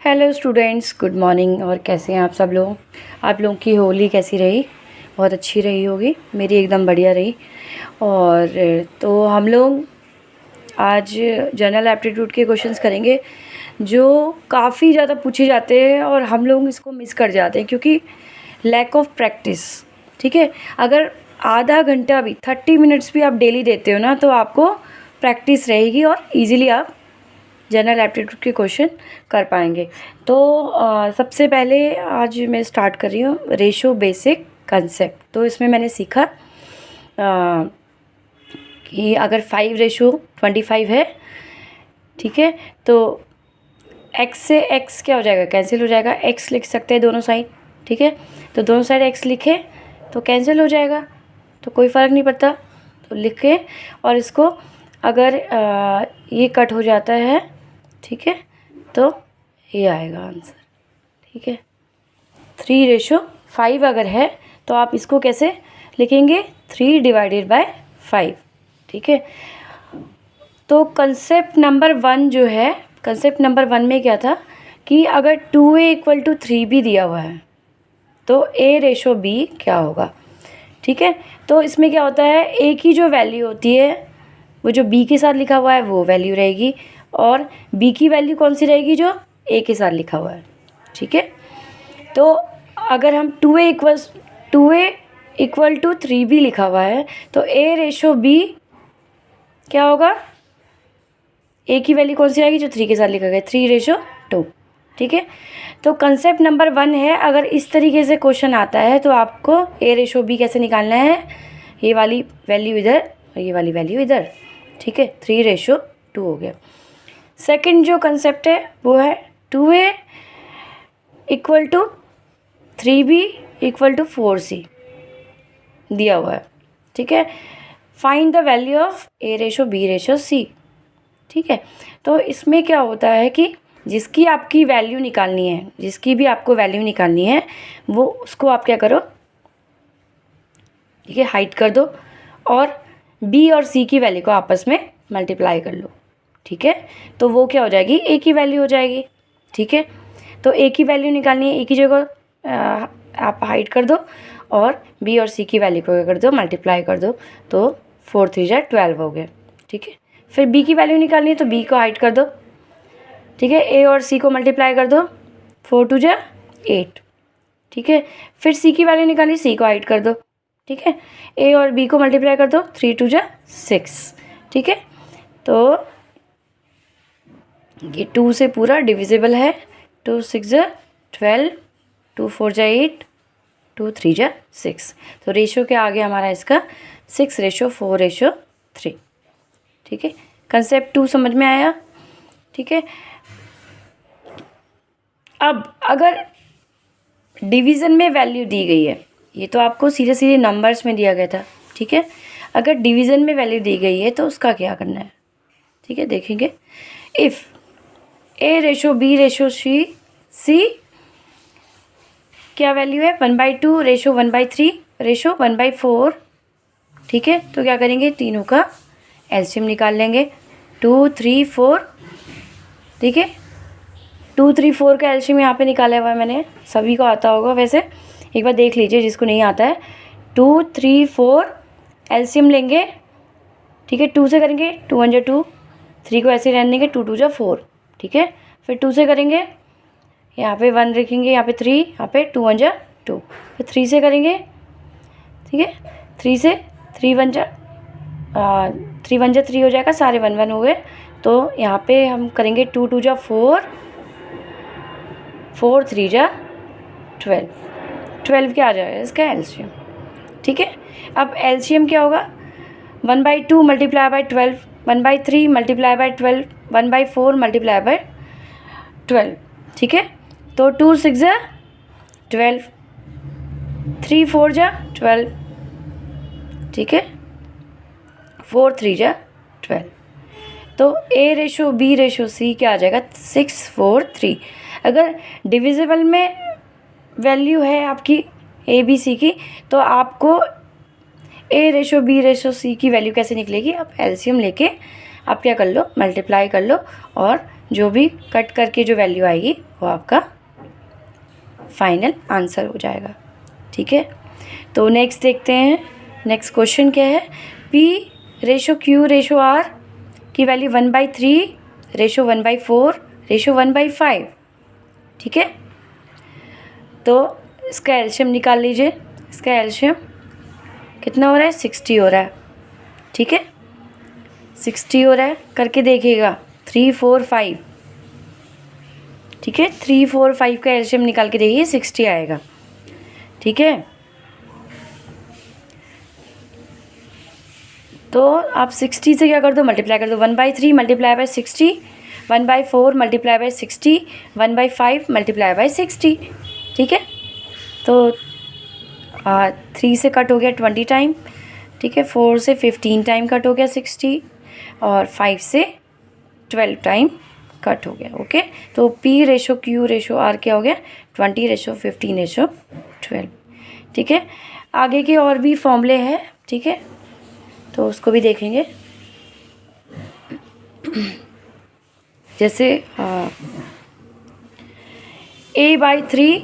Hello students, good morning. और कैसे हैं आप सब लोग? आप लोगों की होली कैसी रही? बहुत अच्छी रही होगी। मेरी एकदम बढ़िया रही। और तो हम लोग आज जनरल एप्टीट्यूड के क्वेश्चंस करेंगे जो काफ़ी ज़्यादा पूछे जाते हैं और हम लोग इसको मिस कर जाते हैं क्योंकि लैक ऑफ प्रैक्टिस। ठीक है, अगर आधा घंटा भी 30 मिनट्स भी आप डेली देते हो ना तो आपको प्रैक्टिस रहेगी और इजीली आप जनरल एप्टीट्यूड के क्वेश्चन कर पाएंगे। तो सबसे पहले आज मैं स्टार्ट कर रही हूँ रेशो बेसिक कंसेप्ट। तो इसमें मैंने सीखा कि अगर 5:25 है, ठीक है, तो x से x क्या हो जाएगा? कैंसिल हो जाएगा। x लिख सकते हैं दोनों साइड, ठीक है, तो दोनों साइड x लिखे तो कैंसिल हो जाएगा, तो कोई फ़र्क नहीं पड़ता। तो लिखे और इसको अगर ये कट हो जाता है, ठीक है, तो ये आएगा आंसर। ठीक है, 3:5 अगर है तो आप इसको कैसे लिखेंगे? 3/5। ठीक है, तो कंसेप्ट नंबर 1 जो है, कंसेप्ट नंबर 1 में क्या था कि अगर 2a = 3b दिया हुआ है तो a/b क्या होगा? ठीक है, तो इसमें क्या होता है, a की जो वैल्यू होती है वो जो b के साथ लिखा हुआ है वो वैल्यू रहेगी और b की वैल्यू कौन सी रहेगी? जो a के साथ लिखा हुआ है। ठीक है, तो अगर हम 2a = 3b लिखा हुआ है तो a/b क्या होगा? a की वैल्यू कौन सी आएगी? जो 3 के साथ लिखा गया, 3:2। ठीक है, तो कंसेप्ट नंबर 1 है, अगर इस तरीके से क्वेश्चन आता है तो आपको a/b कैसे निकालना है? ये वाली वैल्यू इधर और ये वाली वैल्यू इधर। ठीक है, 3:2 हो गया। सेकंड जो कंसेप्ट है वो है 2a = 3b = 4c दिया हुआ है। ठीक है, find the value of a/b/c। ठीक है, तो इसमें क्या होता है कि जिसकी आपकी वैल्यू निकालनी है, जिसकी भी आपको वैल्यू निकालनी है वो उसको आप क्या करो, ठीक है, हाइड कर दो और b और c की वैल्यू को आपस में मल्टीप्लाई कर लो। ठीक है, तो वो क्या हो जाएगी? a की वैल्यू हो जाएगी। ठीक है, तो a की वैल्यू निकालनी है, a की जगह आप हाइड कर दो और b और c की वैल्यू को क्या कर दो? मल्टीप्लाई कर दो। तो 4 3 12 हो गए। ठीक है, फिर b की वैल्यू निकालनी है तो b को हाइड कर दो। ठीक है, a और c को मल्टीप्लाई कर दो, 4 2 8। ठीक है, फिर c की वैल्यू निकाली, c को हाइड कर दो। ठीक है, a और b को मल्टीप्लाई कर दो, 3 2 6। ठीक है, तो ये 2 से पूरा डिविजिबल है। 2 6 12, 2 4 8, 2 3 6। तो रेशो क्या आ गया हमारा इसका? 6:4:3। ठीक है, कंसेप्ट 2 समझ में आया? ठीक है, अब अगर डिवीज़न में वैल्यू दी गई है, ये तो आपको सीधे सीधे नंबर्स में दिया गया था। ठीक है, अगर डिवीज़न में वैल्यू दी गई है तो उसका क्या करना है? ठीक है, देखेंगे। इफ़ a/b/c क्या वैल्यू है? 1/2 1/3 1/4। ठीक है, तो क्या करेंगे? तीनों का एलसीएम निकाल लेंगे। 2 3 4। ठीक है, 2 3 4 का एलसीएम यहाँ पे निकाला हुआ है मैंने, सभी को आता होगा वैसे, एक बार देख लीजिए जिसको नहीं आता है। 2 3 4 एलसीएम लेंगे। ठीक है, 2 से करेंगे, 2 1 2, 3 को ऐसे रहने देंगे, 2 2 4। ठीक है, फिर 2 से करेंगे, यहाँ पे 1 रखेंगे, यहाँ पे 3, यहाँ पे 2 1 2। फिर 3 से करेंगे, ठीक है, 3 से 3 1 3 हो जाएगा, सारे 1 1 हो गए। तो यहाँ पे हम करेंगे 2 2 4, 4 3 12। 12 क्या आ जाएगा इसका एलसीएम? ठीक है, अब एलसीएम क्या होगा? 1/2 multiply by 12, 1/3 multiply by 12, 1/4 multiply by 12। ठीक है, तो 2 6 12, 3 4 12। ठीक है, 4 3 12। तो a/b/c क्या आ जाएगा? 6 4 3। अगर डिविजिबल में वैल्यू है आपकी a/b/c की तो आपको a/b/c की वैल्यू कैसे निकलेगी? आप एलसीएम लेके आप क्या कर लो? मल्टीप्लाई कर लो और जो भी कट करके जो वैल्यू आएगी वो आपका फाइनल आंसर हो जाएगा। ठीक है, तो नेक्स्ट देखते हैं। नेक्स्ट क्वेश्चन क्या है, P ratio Q ratio R की वैल्यू 1/3 रेशो 1/4 रेशो 1/5। ठीक है, तो इसका एलशियम निकाल लीजिए। इसका एलशियम कितना हो रहा है, 60 हो रहा है। ठीक है, 60 हो रहा है, करके देखिएगा 3 4 5। ठीक है, 3 4 5 का एलशियम निकाल के देखिए 60 आएगा। ठीक है, तो आप 60 से क्या कर दो, मल्टीप्लाई कर दो। 1/3 multiply by 60, 1/4 multiply by 60, 1/5 multiply by 60। ठीक है, तो 3 से कट हो गया 20 टाइम। ठीक है, 4 से 15 टाइम कट हो गया 60, और 5 से 12 टाइम कट हो गया। ओके, तो P ratio Q ratio R क्या हो गया, 20 रेशो 15 रेशो 12। ठीक है, आगे के और भी फॉर्मूले हैं। ठीक है, तो उसको भी देखेंगे। जैसे A/3